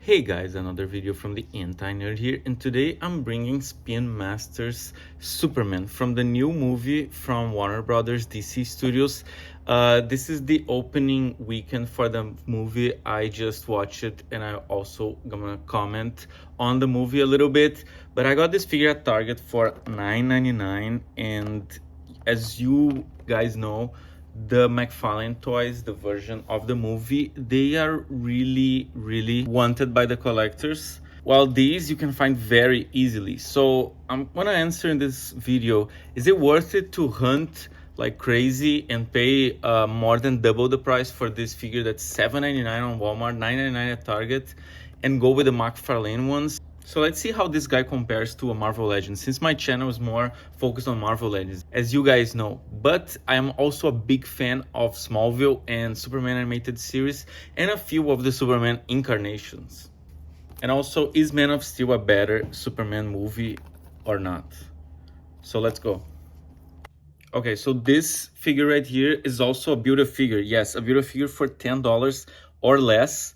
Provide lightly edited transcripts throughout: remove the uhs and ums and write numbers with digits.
Hey guys, another video from the Anti-Nerd here, and today I'm bringing Spin Master's Superman from the new movie from Warner Brothers DC Studios. This is the opening weekend for the movie. I just watched it and I also gonna comment on the movie a little bit, but I got this figure at Target for $9.99, and as you guys know, the McFarlane toys, the version of the movie, they are really wanted by the collectors, while these you can find very easily. So I'm gonna answer in this video, is it worth it to hunt like crazy and pay more than double the price for this figure that's $7.99 on Walmart, $9.99 at Target, and go with the McFarlane ones? So let's see how this guy compares to a Marvel Legends, since my channel is more focused on Marvel Legends, as you guys know. But I am also a big fan of Smallville and Superman animated series, and a few of the Superman incarnations. And also, is Man of Steel a better Superman movie or not? So let's go. Okay, so this figure right here is also a build-a figure. Yes, a build-a figure for $10 or less.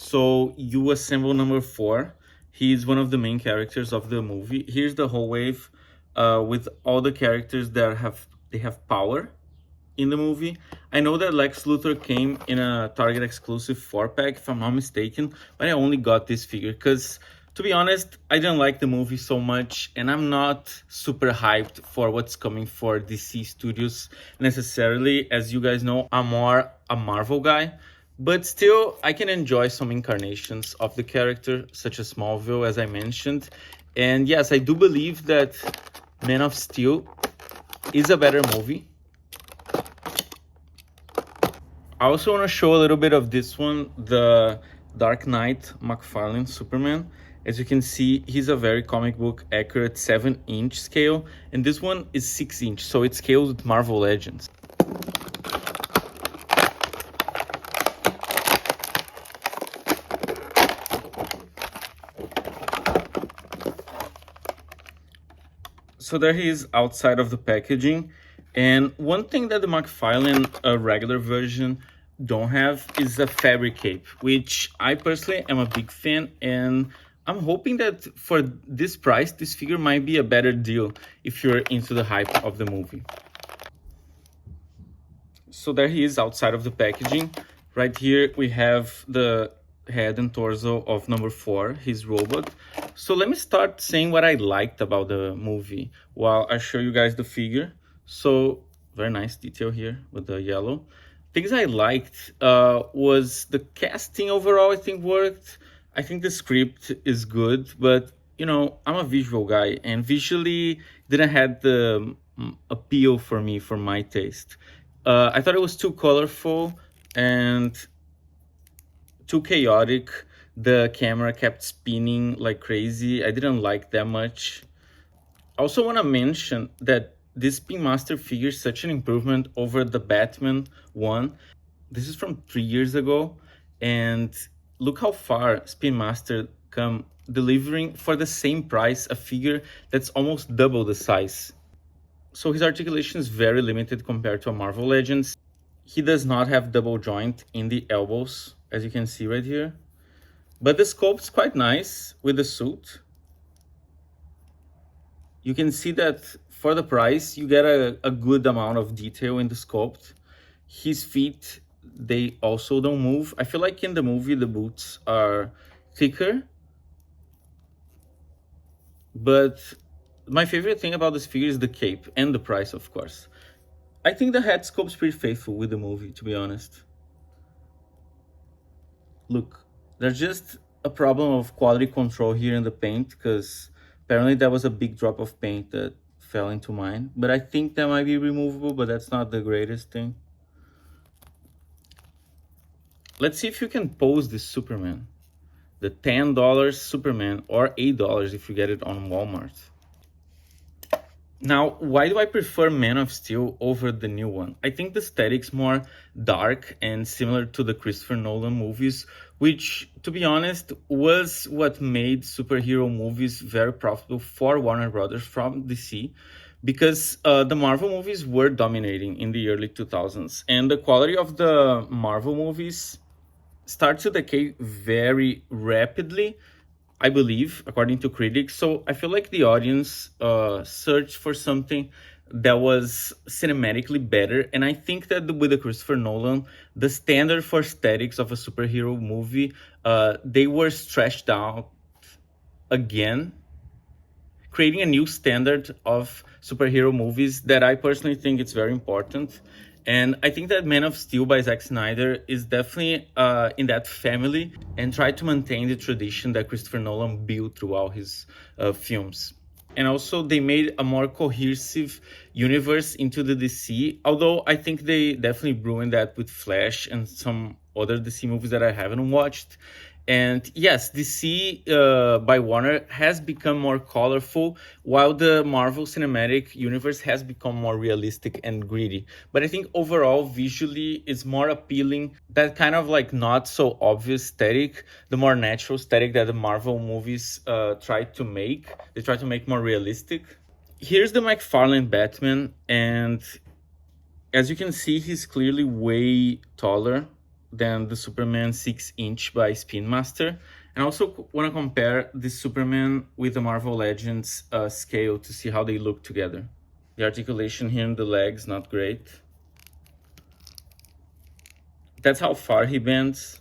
So you assemble number 4. He's one of the main characters of the movie. Here's the whole wave with all the characters that have power in the movie. I know that Lex Luthor came in a Target exclusive 4-pack, if I'm not mistaken, but I only got this figure because, to be honest, I didn't like the movie so much, and I'm not super hyped for what's coming for DC Studios necessarily. As you guys know, I'm more a Marvel guy. But still, I can enjoy some incarnations of the character, such as Smallville, as I mentioned. And yes, I do believe that Man of Steel is a better movie. I also want to show a little bit of this one, the Dark Knight McFarlane Superman. As you can see, he's a very comic book accurate 7-inch scale, and this one is 6-inch, so it scales with Marvel Legends. So there he is outside of the packaging. And one thing that the McFarlane regular version don't have is a fabric cape, which I personally am a big fan, and I'm hoping that for this price, this figure might be a better deal if you're into the hype of the movie. So there he is outside of the packaging. Right here we have the head and torso of number 4, his robot. So let me start saying what I liked about the movie while I show you guys the figure. So very nice detail here with the yellow. Things I liked was the casting overall. I think worked. I think the script is good, but you know, I'm a visual guy, and visually didn't have the appeal for me, for my taste. I thought it was too colorful and too chaotic. The camera kept spinning like crazy. I didn't like that much. I also want to mention that this Spin Master figure is such an improvement over the Batman one. This is from 3 years ago, and look how far Spin Master come, delivering for the same price a figure that's almost double the size. So his articulation is very limited compared to a Marvel Legends. He does not have double joint in the elbows, as you can see right here. But the sculpt is quite nice with the suit. You can see that for the price, you get a good amount of detail in the sculpt. His feet, they also don't move. I feel like in the movie, the boots are thicker. But my favorite thing about this figure is the cape and the price, of course. I think the head sculpt is pretty faithful with the movie, to be honest. Look, there's just a problem of quality control here in the paint, because apparently that was a big drop of paint that fell into mine. But I think that might be removable, but that's not the greatest thing. Let's see if you can pose this Superman. The $10 Superman, or $8 if you get it on Walmart. Now, why do I prefer Man of Steel over the new one? I think the aesthetic's more dark and similar to the Christopher Nolan movies, which, to be honest, was what made superhero movies very profitable for Warner Brothers from DC, because the Marvel movies were dominating in the early 2000s. And the quality of the Marvel movies start to decay very rapidly, I believe, according to critics. So I feel like the audience searched for something that was cinematically better. And I think that with the Christopher Nolan, the standard for aesthetics of a superhero movie, they were stretched out again, creating a new standard of superhero movies that I personally think it's very important. And I think that Man of Steel by Zack Snyder is definitely in that family and try to maintain the tradition that Christopher Nolan built throughout his films. And also, they made a more cohesive universe into the DC, although I think they definitely ruined that with Flash and some other DC movies that I haven't watched. And yes, DC by Warner has become more colorful, while the Marvel Cinematic Universe has become more realistic and gritty. But I think overall, visually, it's more appealing. That kind of like not so obvious aesthetic, the more natural aesthetic that the Marvel movies try to make. They try to make more realistic. Here's the McFarlane Batman, and as you can see, he's clearly way taller than the Superman 6-inch by Spin Master. And I also want to compare this Superman with the Marvel Legends scale to see how they look together. The articulation here in the legs, not great. That's how far he bends.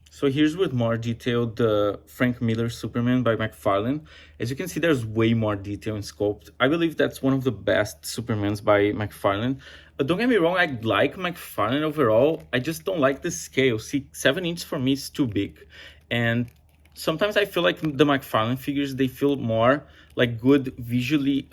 So here's with more detail the Frank Miller Superman by McFarlane. As you can see, there's way more detail in sculpt. I believe that's one of the best Supermans by McFarlane. But don't get me wrong, I like McFarlane overall. I just don't like the scale. See, 7 inches for me is too big. And sometimes I feel like the McFarlane figures, they feel more like good visually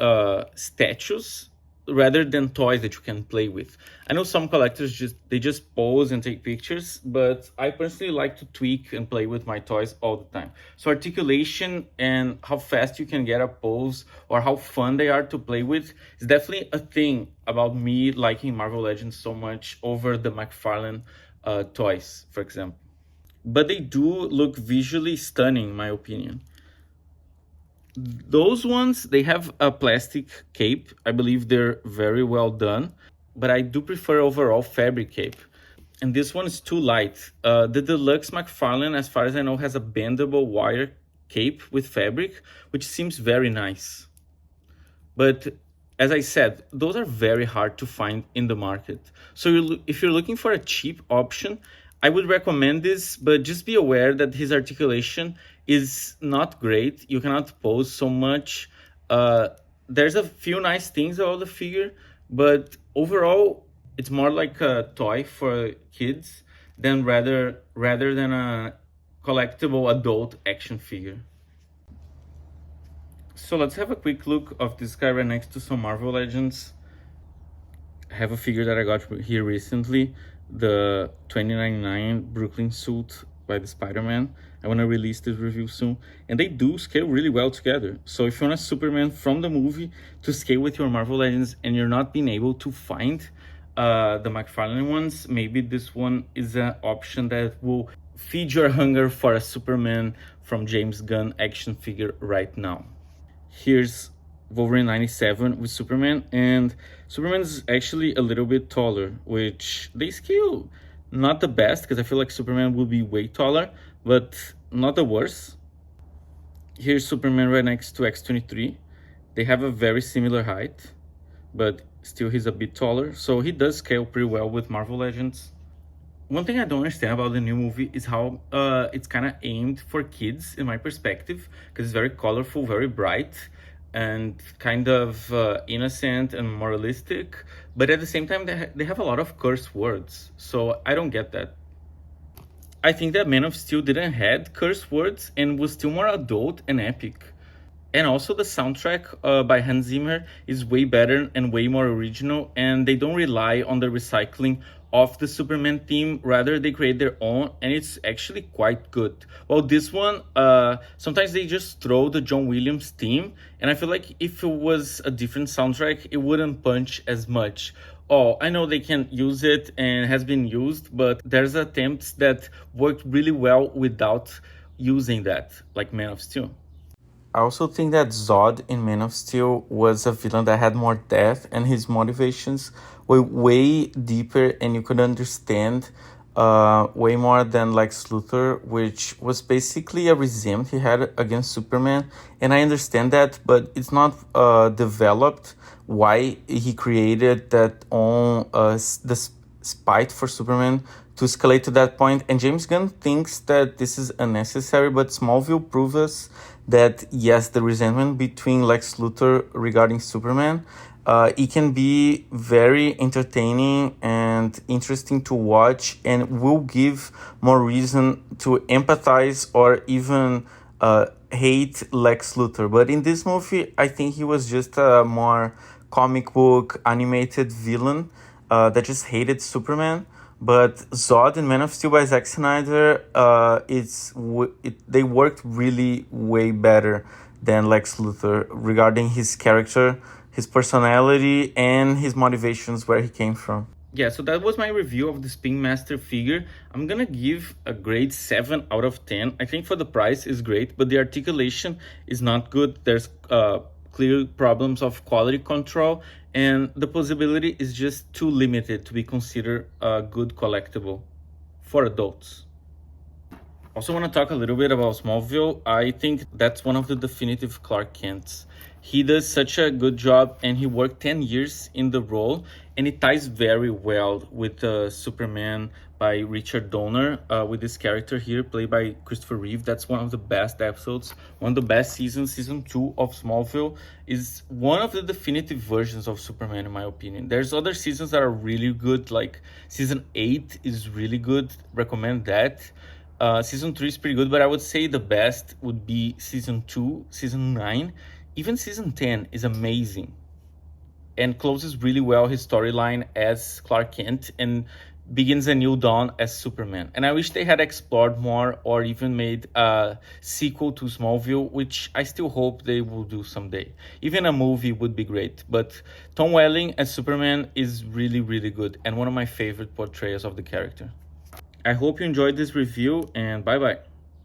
statues rather than toys that you can play with. I know some collectors just pose and take pictures, but I personally like to tweak and play with my toys all the time. So articulation and how fast you can get a pose or how fun they are to play with is definitely a thing about me liking Marvel Legends so much over the McFarlane toys, for example. But they do look visually stunning, in my opinion. Those ones, they have a plastic cape. I believe they're very well done, but I do prefer overall fabric cape. And this one is too light. The Deluxe McFarlane, as far as I know, has a bendable wire cape with fabric, which seems very nice. But as I said, those are very hard to find in the market. So if you're looking for a cheap option, I would recommend this, but just be aware that his articulation is not great. You cannot pose so much. There's a few nice things about the figure, but overall, it's more like a toy for kids than rather than a collectible adult action figure. So let's have a quick look of this guy right next to some Marvel Legends. I have a figure that I got here recently, the 2099 Brooklyn suit by the Spider-Man. I want to release this review soon. And they do scale really well together. So if you want a Superman from the movie to scale with your Marvel Legends and you're not being able to find the McFarlane ones, maybe this one is an option that will feed your hunger for a Superman from James Gunn action figure right now. Here's Wolverine 97 with Superman, and Superman is actually a little bit taller, which they scale not the best because I feel like Superman will be way taller, but not the worst. Here's Superman right next to X-23. They have a very similar height, but still he's a bit taller, so he does scale pretty well with Marvel Legends. One thing I don't understand about the new movie is how it's kind of aimed for kids, in my perspective, because it's very colorful, very bright, and kind of innocent and moralistic. But at the same time, they have a lot of curse words, so I don't get that. I think that Man of Steel didn't had curse words and was still more adult and epic. And also the soundtrack by Hans Zimmer is way better and way more original, and they don't rely on the recycling of the Superman theme. Rather, they create their own, and it's actually quite good. Well, this one, sometimes they just throw the John Williams theme, and I feel like if it was a different soundtrack, it wouldn't punch as much. Oh, I know they can use it and has been used, but there's attempts that worked really well without using that, like Man of Steel. I also think that Zod in Man of Steel was a villain that had more depth, and his motivations were way deeper, and you could understand way more than Lex Luthor, which was basically a resentment he had against Superman. And I understand that, but it's not developed why he created that on the spite for Superman to escalate to that point. And James Gunn thinks that this is unnecessary, but Smallville proves us that yes, the resentment between Lex Luthor regarding Superman, it can be very entertaining and interesting to watch, and will give more reason to empathize or even hate Lex Luthor. But in this movie, I think he was just a more comic book animated villain that just hated Superman. But Zod and Man of Steel by Zack Snyder, they worked really way better than Lex Luthor regarding his character, his personality, and his motivations, where he came from. Yeah, so that was my review of the Spin Master figure. I'm gonna give a grade 7 out of 10. I think for the price is great, but the articulation is not good. There's clear problems of quality control, and the possibility is just too limited to be considered a good collectible for adults. Also want to talk a little bit about Smallville. I think that's one of the definitive Clark Kents. He does such a good job, and he worked 10 years in the role, and it ties very well with Superman by Richard Donner, with this character here played by Christopher Reeve. That's one of the best episodes, one of the best seasons. Season 2 of Smallville is one of the definitive versions of Superman, in my opinion. There's other seasons that are really good, like season 8 is really good, recommend that. Season 3 is pretty good, but I would say the best would be season 2, season 9, even season 10 is amazing and closes really well his storyline as Clark Kent and begins a new dawn as Superman. And I wish they had explored more or even made a sequel to Smallville, which I still hope they will do someday. Even a movie would be great, but Tom Welling as Superman is really, really good and one of my favorite portrayals of the character. I hope you enjoyed this review, and bye-bye.